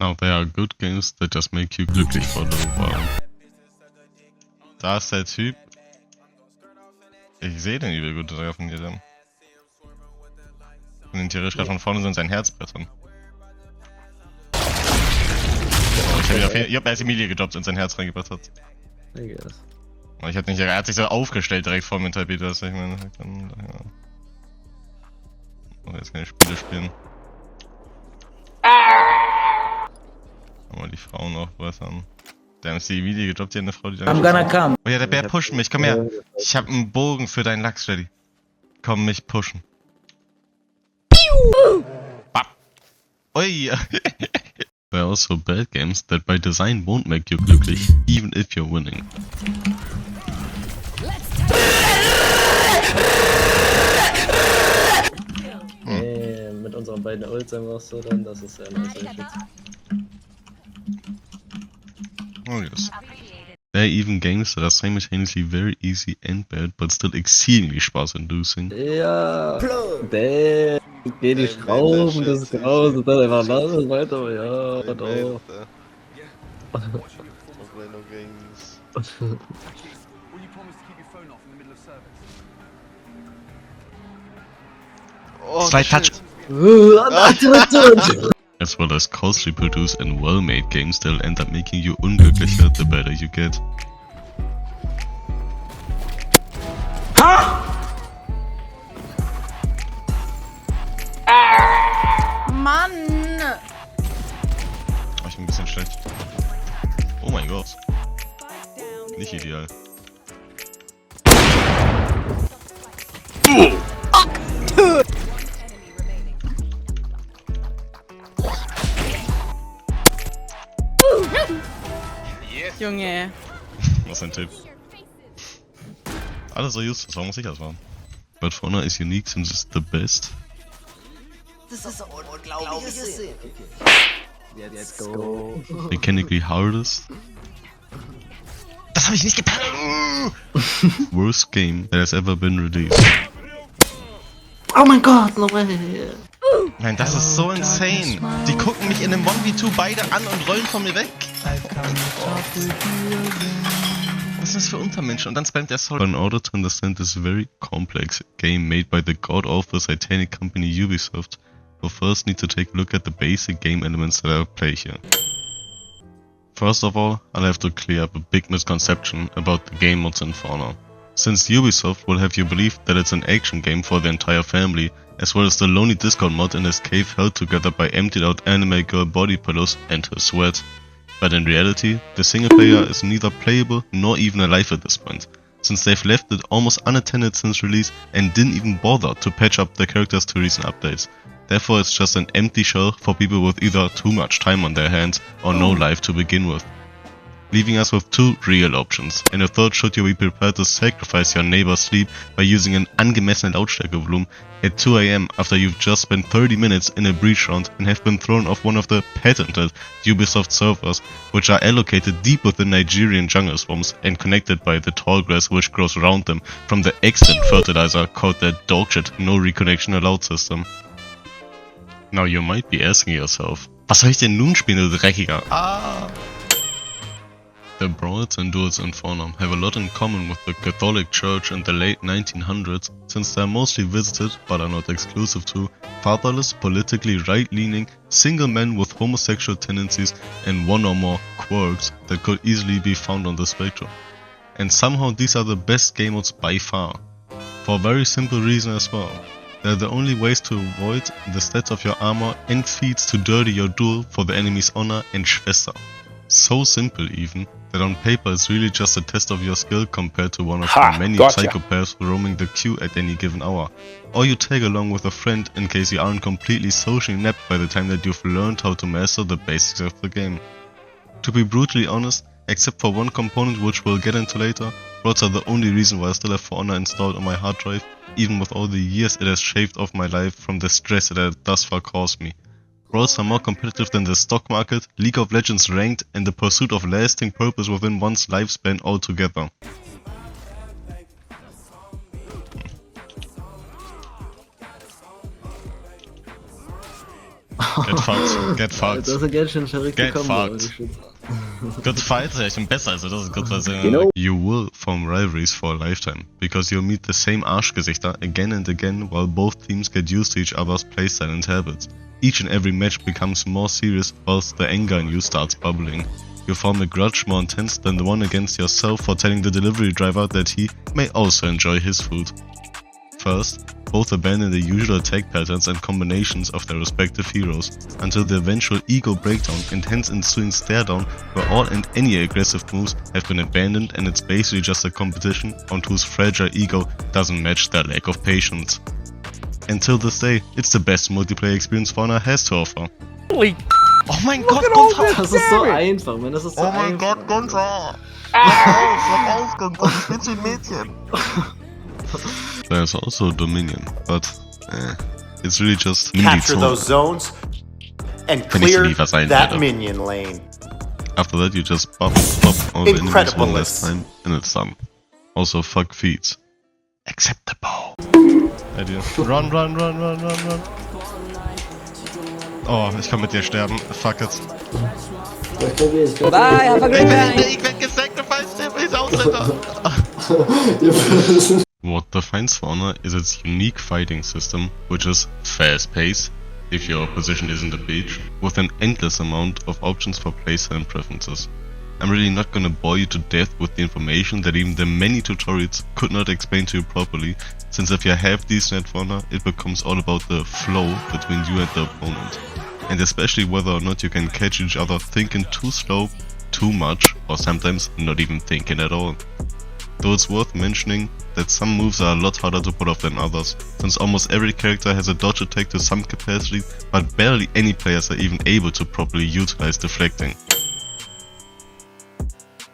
Now there are good games that just make you glücklich for a little while. Da ist der Typ. Ich sehe den übel gut treffen hier dann. Und den theoretisch gerade von vorne so in sein Herz brettern. Oh, ich hab erst Emilie gedroppt und sein Herz reingebrettert. I guess. Ich hab nicht, er hat sich so aufgestellt direkt vor mir in Talpeter, ich meine, dann, ja. Oh, jetzt kann ich Spiele spielen. Aber die Frauen auch bessern. Der MC Emilie gedroppt, hier eine Frau, die da. I'm gonna come. Oh ja, der Bär pusht mich, komm her. Ich hab einen Bogen für deinen Lachs ready. Komm mich pushen. Ui. There are also bad games that by design won't make you glücklich, even if you're winning. Mit unseren beiden Ults einfach so dann, das ist ja nice. Oh yes. There are even games that are simultaneously very easy and bad, but still exceedingly spaß-inducing. Ja, damn, geh die Schrauben, das ist raus und dann einfach lass es weiter, ja, doch. Slide touch. As well as costly produced and well-made games that'll end up making you unglücklicher the better you get. Mann! Oh, ich bin ein bisschen schlecht. Oh mein Gott. Nicht ideal. Junge. Was ein Tipp. Alles so useless, warum muss ich das machen? But Fauna is unique since it's the best. Das ist unglaubliches Sinn. Let's go. Mechanically hardest. Das hab ich nicht gepackt! Worst game that has ever been released. Oh mein Gott, no way. Nein, das ist so insane. Die gucken mich in einem 1v2 beide an und rollen von mir weg. Was ist das für Untermenschen? Und dann spammt der Soul. In order to understand this very complex game made by the god-awful satanic company Ubisoft, we'll first need to take a look at the basic game elements that are at play here. First of all, I'll have to clear up a big misconception about the game modes in Fauna. Since Ubisoft will have you believe that it's an action game for the entire family, as well as the lonely Discord mod in this cave held together by emptied out anime girl body pillows and her sweat. But in reality, the single player is neither playable nor even alive at this point, since they've left it almost unattended since release and didn't even bother to patch up the characters to recent updates. Therefore it's just an empty shell for people with either too much time on their hands or no life to begin with. Leaving us with two real options. In a third, should you be prepared to sacrifice your neighbor's sleep by using an angemessene Lautstärkevolumen at 2 AM after you've just spent 30 minutes in a breach round and have been thrown off one of the patented Ubisoft servers, which are allocated deep within Nigerian jungle swamps and connected by the tall grass which grows around them from the excellent fertilizer called the dogshit no reconnection allowed system. Now you might be asking yourself, was soll ich denn nun spielen, du Dreckiger? The brawls and duels in Fauna have a lot in common with the Catholic Church in the late 1900s, since they are mostly visited, but are not exclusive to, fatherless, politically right-leaning, single men with homosexual tendencies and one or more quirks that could easily be found on the spectrum. And somehow these are the best game modes by far. For a very simple reason as well. They're the only ways to avoid the stats of your armor and feats to dirty your duel for the enemy's honor and Schwester. So simple even, that on paper it's really just a test of your skill compared to one of the many psychopaths roaming the queue at any given hour. Or you tag along with a friend in case you aren't completely socially inept by the time that you've learned how to master the basics of the game. To be brutally honest, except for one component which we'll get into later, rods are the only reason why I still have For Honor installed on my hard drive, even with all the years it has shaved off my life from the stress it has thus far caused me. Brawls are more competitive than the stock market, League of Legends ranked, and the pursuit of lasting purpose within one's lifespan altogether. Get fucked. Get fucked. Das ist ein ganz schön verrückter Get Combo. fucked. Good fight ist echt besser, also das ist gut was. Genau. You will form rivalries for a lifetime, because you'll meet the same Arschgesichter again and again while both teams get used to each other's playstyle and habits. Each and every match becomes more serious whilst the anger in you starts bubbling. You form a grudge more intense than the one against yourself for telling the delivery driver that he may also enjoy his food. First, both abandon the usual attack patterns and combinations of their respective heroes, until the eventual ego breakdown and hence ensuing stare down where all and any aggressive moves have been abandoned, and it's basically just a competition on whose fragile ego doesn't match their lack of patience. Until this day, it's the best multiplayer experience Fauna has to offer. Holy Oh mein Gott, Gunther! Das ist so einfach, man, das ist so Oh mein einfach. Gott, Gunther! Schlag auf, Gunther, ich bin so ein Mädchen! There's also Dominion, but it's really just Capture those zones and clear that minion lane. After that you just buff all the enemies one last time and it's done. Also fuck feeds. Except the bow. Idea. Run. Oh, ich kann mit dir sterben. Fuck it. Bye, have a great time. Ich werd gesacrificed, der ist Ausländer. What defines Fauna is its unique fighting system, which is fast-paced, if your position isn't a bitch, with an endless amount of options for playstyle and preferences. I'm really not gonna bore you to death with the information that even the many tutorials could not explain to you properly, since if you have decent at Fauna, it becomes all about the flow between you and the opponent, and especially whether or not you can catch each other thinking too slow, too much, or sometimes not even thinking at all. Though it's worth mentioning that some moves are a lot harder to pull off than others, since almost every character has a dodge attack to some capacity, but barely any players are even able to properly utilize deflecting.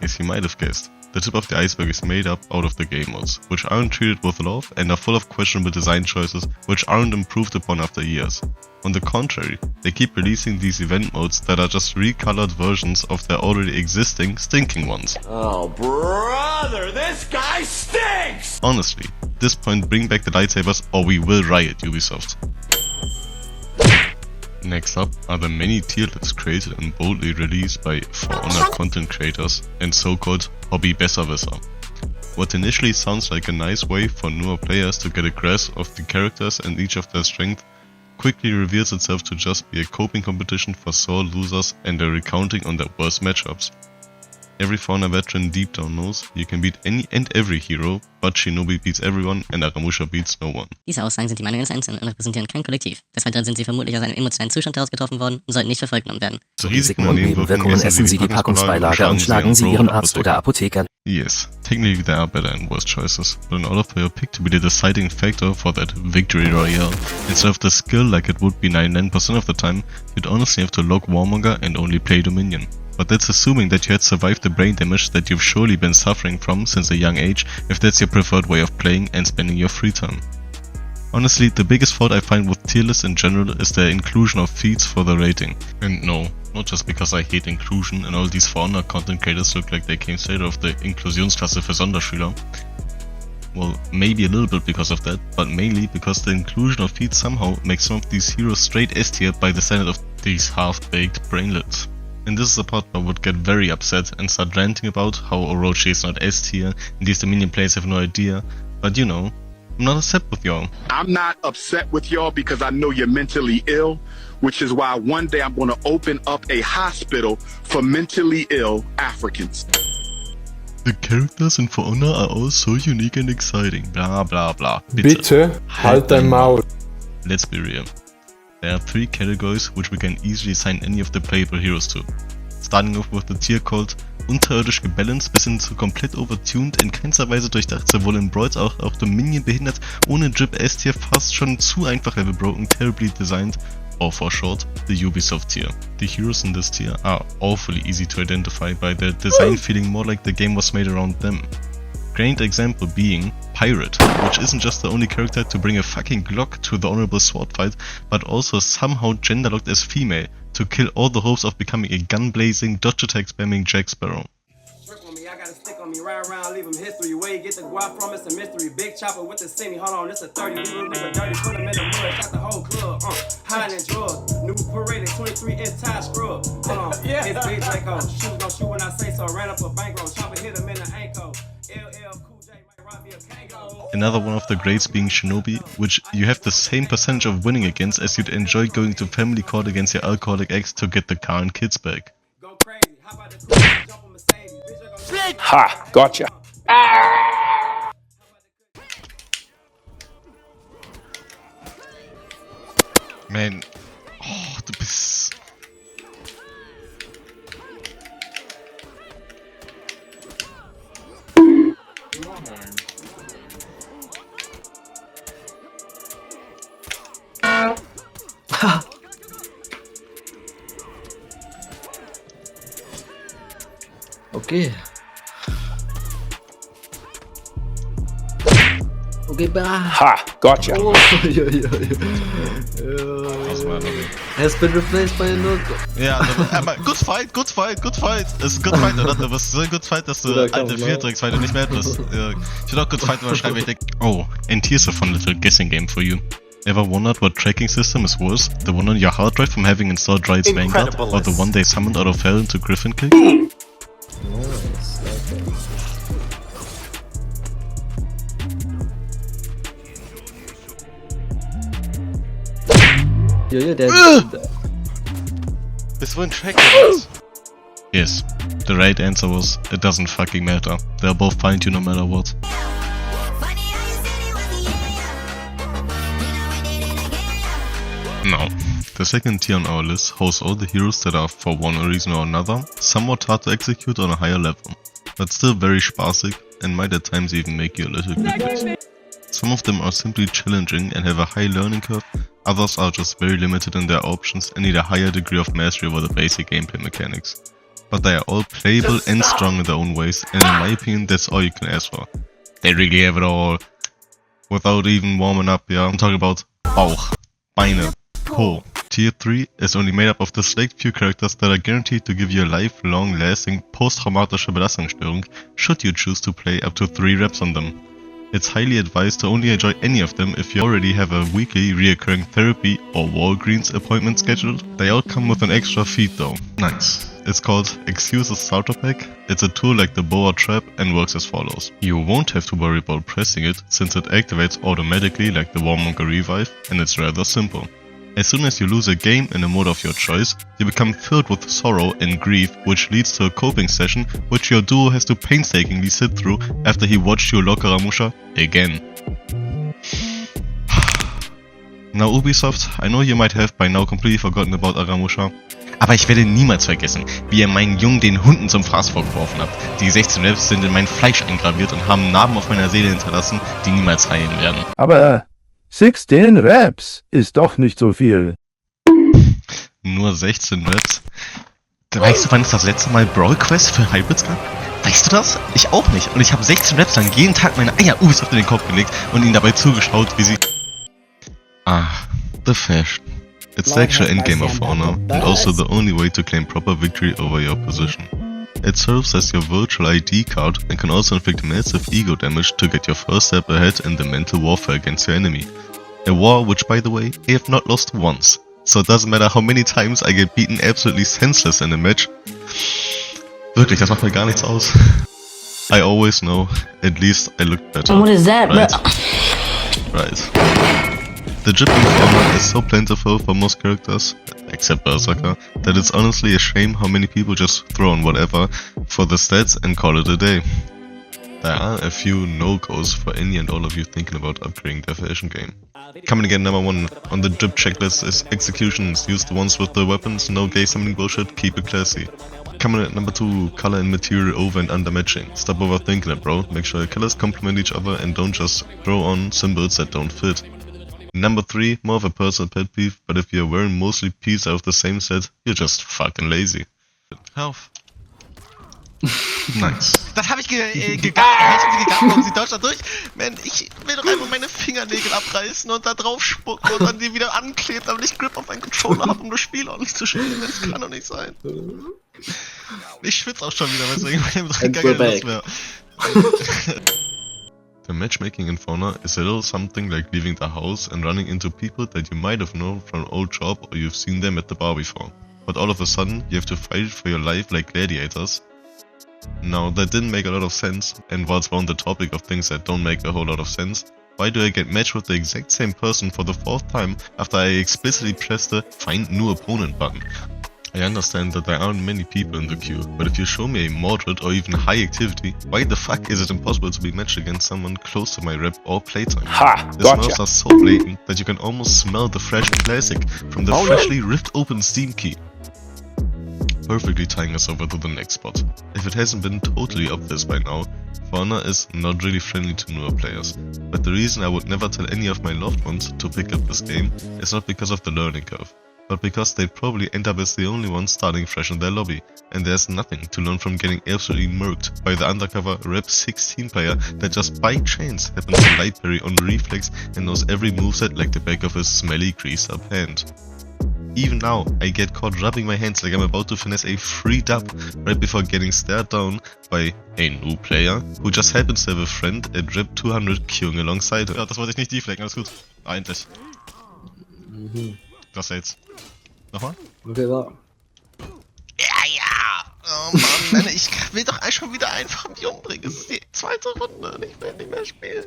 As you might have guessed, the tip of the iceberg is made up out of the game modes, which aren't treated with love and are full of questionable design choices which aren't improved upon after years. On the contrary, they keep releasing these event modes that are just recolored versions of their already existing stinking ones. Oh brother, this guy stinks! Honestly, at this point bring back the lightsabers or we will riot, Ubisoft. Next up are the many tier lists created and boldly released by For Honor content creators and so-called hobby besserwisser. What initially sounds like a nice way for newer players to get a grasp of the characters and each of their strengths quickly reveals itself to just be a coping competition for sore losers and a recounting on their worst matchups. Every Fauna veteran deep down knows you can beat any and every hero, but Shinobi beats everyone and Aramusha beats no one. Diese Aussagen sind die Meinung des Einzelnen und repräsentieren kein Kollektiv. Des Weiteren sind sie vermutlich aus einem emotionalen Zustand heraus getroffen worden und sollten nicht für voll genommen werden. Zu Risiken und Nebenwirkungen essen Sie die Packungsbeilage und schlagen Sie Ihren Arzt oder Apotheker. Yes, technically there are better and worse choices, but in order for your pick to be the deciding factor for that victory royale, instead of the skill like it would be 99% of the time, you'd honestly have to log Warmonger and only play Dominion. But that's assuming that you had survived the brain damage that you've surely been suffering from since a young age, if that's your preferred way of playing and spending your free time. Honestly, the biggest fault I find with tier lists in general is the inclusion of feats for the rating. And no, not just because I hate inclusion and all these For Honor content creators look like they came straight out of the Inklusionsklasse für Sonderschüler. Well, maybe a little bit because of that, but mainly because the inclusion of feats somehow makes some of these heroes straight S tier by the standard of these half-baked brainlets. And this is the part where I would get very upset and start ranting about how Orochi is not S tier and these Dominion players have no idea, but you know, I'm not upset with y'all. I'm not upset with y'all because I know you're mentally ill, which is why one day I'm going to open up a hospital for mentally ill Africans. The characters in For Honor are all so unique and exciting, blah blah blah. Bitte halt dein Maul. Let's be real. There are 3 categories which we can easily assign any of the playable heroes to. Starting off with the tier called unterirdisch gebalanced bis hin zu komplett overtuned, in keinster Weise durchdacht, sowohl in Brawls auch Dominion behindert, ohne Jib S-Tier, fast schon zu einfach level broken, terribly designed, or for short, the Ubisoft tier. The heroes in this tier are awfully easy to identify by their design feeling more like the game was made around them. Great example being Pirate, which isn't just the only character to bring a fucking Glock to the honorable sword fight, but also somehow gender-locked as female, to kill all the hopes of becoming a gun-blazing, dodge attack spamming Jack Sparrow. got a stick on me, ride around, leave him history. Where you get the guap from, it's a mystery. Big chopper with the semi, hold on, it's a 30. Leave a dirty, put him in the mud, shot the whole club. Hiding drugs, new parade, 23-inch tie scrub. Hold on, it's big Draco. Shoes gon' shoot when I say so. Ran up a bankroll, chopper hit him in the ankle. LL Cool J might rob me a Kango. Another one of the greats being Shinobi, which you have the same percentage of winning against as you'd enjoy going to family court against your alcoholic ex to get the car and kids back. Go crazy, how about the cruise, jump on Mercedes, bitch, I go Ha! Gotcha. Man, oh, du bist... Okay. Okay, bah. Ha! Gotcha. Oh, has been replaced by a look. Ja, aber good fight. Es ist good fight, oder? Du bist so good fight, dass du alte 4 drückst, weil du nicht mehr bist. Ja, ich will auch good fight überschreiben, weil ich denke, oh, and here's a fun little guessing game for you. Ever wondered what tracking system is worse? The one on your hard drive from having installed Dryad's Vanguard, or the one they summoned out of hell into Griffin Kick? Nice, okay. Ja, der... Bist du ein Tracker? Yes. The right answer was, it doesn't fucking matter. They'll both find you no matter what. Now, the second tier on our list hosts all the heroes that are, for one reason or another, somewhat hard to execute on a higher level, but still very sparsic and might at times even make you a little curious. Some of them are simply challenging and have a high learning curve, others are just very limited in their options and need a higher degree of mastery over the basic gameplay mechanics. But they are all playable and strong in their own ways, and in my opinion that's all you can ask for. They really have it all. Without even warming up, yeah, I'm talking about Bauch, Beine, Po. Tier 3 is only made up of the select few characters that are guaranteed to give you a lifelong lasting post-traumatische Belastungsstörung should you choose to play up to 3 reps on them. It's highly advised to only enjoy any of them if you already have a weekly reoccurring therapy or Walgreens appointment scheduled. They all come with an extra feat though. Nice. It's called Excuses Starter Pack. It's a tool like the Boa Trap and works as follows. You won't have to worry about pressing it since it activates automatically like the Warmonger Revive, and it's rather simple. As soon as you lose a game in a mode of your choice, you become filled with sorrow and grief, which leads to a coping session which your duo has to painstakingly sit through after he watched you lock Aramusha again. Now Ubisoft, I know you might have by now completely forgotten about Aramusha, aber ich werde niemals vergessen, wie ihr meinen Jungen den Hunden zum Fraß vorgeworfen habt. Die 16 Raps sind in mein Fleisch eingraviert und haben Narben auf meiner Seele hinterlassen, die niemals heilen werden. Aber 16 Raps ist doch nicht so viel. Nur 16 Raps? Weißt du, wann es das letzte Mal Brawl Quest für Hybrids gab? Weißt du das? Ich auch nicht. Und ich habe 16 Raps lang jeden Tag meine Eier Ubisoft in den Kopf gelegt und ihnen dabei zugeschaut, wie sie... the fashion. It's the actual endgame of Honor, and also the only way to claim proper victory over your opposition. It serves as your virtual ID card and can also inflict massive ego damage to get your first step ahead in the mental warfare against your enemy. A war which, by the way, I have not lost once, so it doesn't matter how many times I get beaten absolutely senseless in a match. Wirklich, das macht mir gar nichts aus. I always know, at least I look better. What is that, right? Right. The Jib Informer is so plentiful for most characters, except Berserker, that it's honestly a shame how many people just throw on whatever for the stats and call it a day. There are a few no-goes for any and all of you thinking about upgrading their fashion game. Coming again number 1 on the Jib checklist is executions. Use the ones with the weapons, no gay summoning bullshit, keep it classy. Coming at number 2, color and material over and under matching. Stop overthinking it, bro. Make sure your colors complement each other and don't just throw on symbols that don't fit. Number 3, more of a personal pet peeve, but if you're wearing mostly pieces out of the same set, you're just fucking lazy. Health. Nice. Das habe ich gegangen und sie Deutschland durch. Man, ich will doch einfach meine Fingernägel abreißen und da drauf spucken und dann die wieder ankleben, damit ich Grip auf meinen Controller habe, um das Spiel ordentlich zu spielen. Das kann doch nicht sein. Ich schwitze auch schon wieder, weil es irgendwie gar keine Lust mehr. The matchmaking in Fauna is a little something like leaving the house and running into people that you might have known from an old job or you've seen them at the bar before. But all of a sudden, you have to fight for your life like gladiators. Now, that didn't make a lot of sense, and whilst we're on the topic of things that don't make a whole lot of sense, why do I get matched with the exact same person for the 4th time after I explicitly pressed the Find New Opponent button? I understand that there aren't many people in the queue, but if you show me a moderate or even high activity, why the fuck is it impossible to be matched against someone close to my rep or playtime? The smells are so blatant that you can almost smell the fresh plastic from the freshly ripped open Steam key. Perfectly tying us over to the next spot. If it hasn't been totally obvious by now, Fauna is not really friendly to newer players, but the reason I would never tell any of my loved ones to pick up this game is not because of the learning curve, but because they'd probably end up as the only ones starting fresh in their lobby, and there's nothing to learn from getting absolutely murked by the undercover Rep 16 player that just by chance happens to light parry on reflex and knows every moveset like the back of his smelly greased up hand. Even now, I get caught rubbing my hands like I'm about to finesse a free dub right before getting stared down by a new player who just happens to have a friend at Rep 200 queuing alongside her. Ja, das wollte ich nicht deflecken, alles gut. Endlich. Was jetzt? Nochmal? Okay, war. Ja! Oh Mann, ich will doch schon wieder einfach mich umbringen. Es ist die 2. Runde und ich will nicht mehr spielen.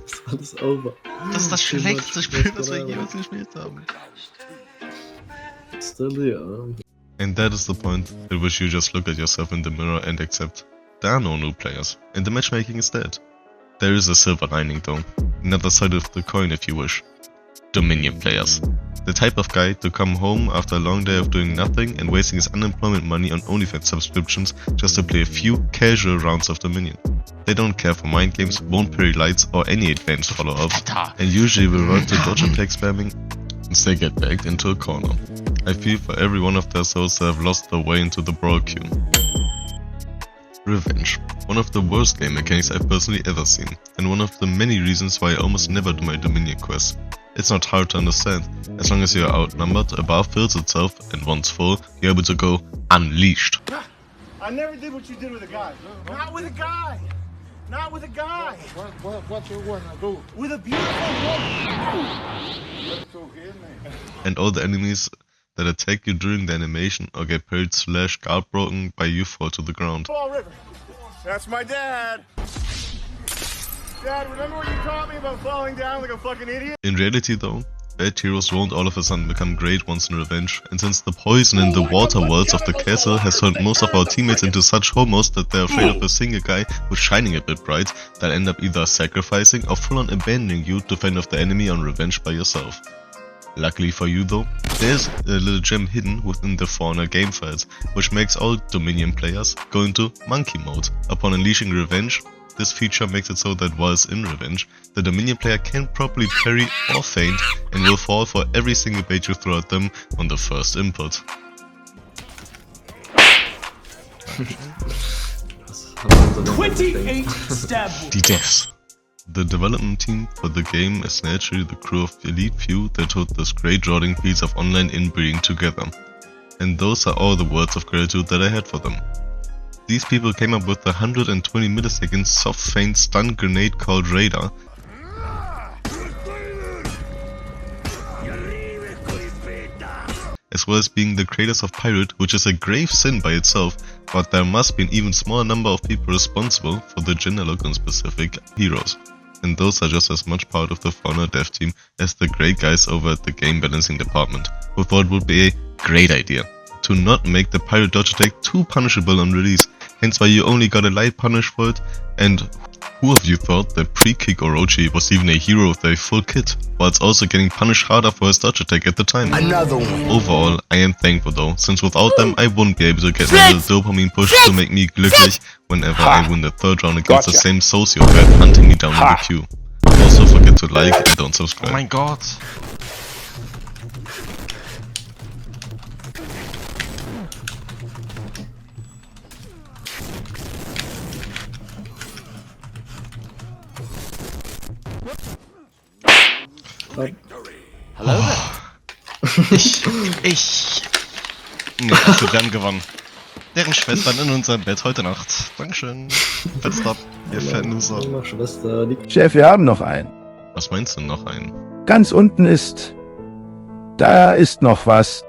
Ist alles over. Das ist das schlechteste Spiel, das wir jemals gespielt haben. Still, yeah. And that is the point at which you just look at yourself in the mirror and accept there are no new players, and the matchmaking is dead. There is a silver lining though, another side of the coin if you wish. Dominion players. The type of guy to come home after a long day of doing nothing and wasting his unemployment money on OnlyFans subscriptions just to play a few casual rounds of Dominion. They don't care for mind games, won't parry lights or any advanced follow-ups, and usually will run to dodge attack spamming once they get backed into a corner. I feel for every one of their souls that have lost their way into the brawl queue. Revenge. One of the worst game mechanics I've personally ever seen, and one of the many reasons why I almost never do my Dominion quests. It's not hard to understand. As long as you are outnumbered, a bar fills itself, and once full, you're able to go unleashed. I never did what you did with a guy. Not with a guy. Not with a guy. What you wanna do? With a beautiful woman. And all the enemies that attack you during the animation or get parried / guard broken by you fall to the ground. River. That's my dad. Dad, remember when you taught me about falling down like a fucking idiot? In reality though, bad heroes won't all of a sudden become great once in Revenge, and since the poison in the water wells of the castle has turned most of our teammates into such homos that they're afraid of a single guy who's shining a bit bright, they'll end up either sacrificing or full on abandoning you to fend off the enemy on Revenge by yourself. Luckily for you though, there's a little gem hidden within the Fauna game files, which makes all Dominion players go into monkey mode. Upon unleashing Revenge, this feature makes it so that whilst in Revenge, the Dominion player can't properly parry or feint and will fall for every single bait you throw at them on the first input. 28 stab. Die Deaths. The development team for the game is naturally the crew of elite few that put this great rotting piece of online inbreeding together. And those are all the words of gratitude that I had for them. These people came up with the 120 millisecond soft feint stun grenade called Radar. As well as being the creators of Pirate, which is a grave sin by itself, but there must be an even smaller number of people responsible for the gender look on specific heroes. And those are just as much part of the Fauna dev team as the great guys over at the game balancing department, who thought it would be a great idea to not make the pirate dodge attack too punishable on release, hence why you only got a light punish for it. And who of you thought that pre-kick Orochi was even a hero with a full kit, whilst also getting punished harder for his dodge attack at the time? Another one. Overall, I am thankful though, since without them I wouldn't be able to get my little dopamine push to make me glücklich whenever I win the 3rd round against the same sociopath hunting me down in the queue. Also forget to like and don't subscribe. Oh mein Gott! Hallo? Nee, also wir haben gewonnen. Deren Schwestern in unserem Bett heute Nacht. Dankeschön. Fetzt ab, ihr Fanloser. Schwester, Chef, wir haben noch einen. Was meinst du noch einen? Ganz unten da ist noch was.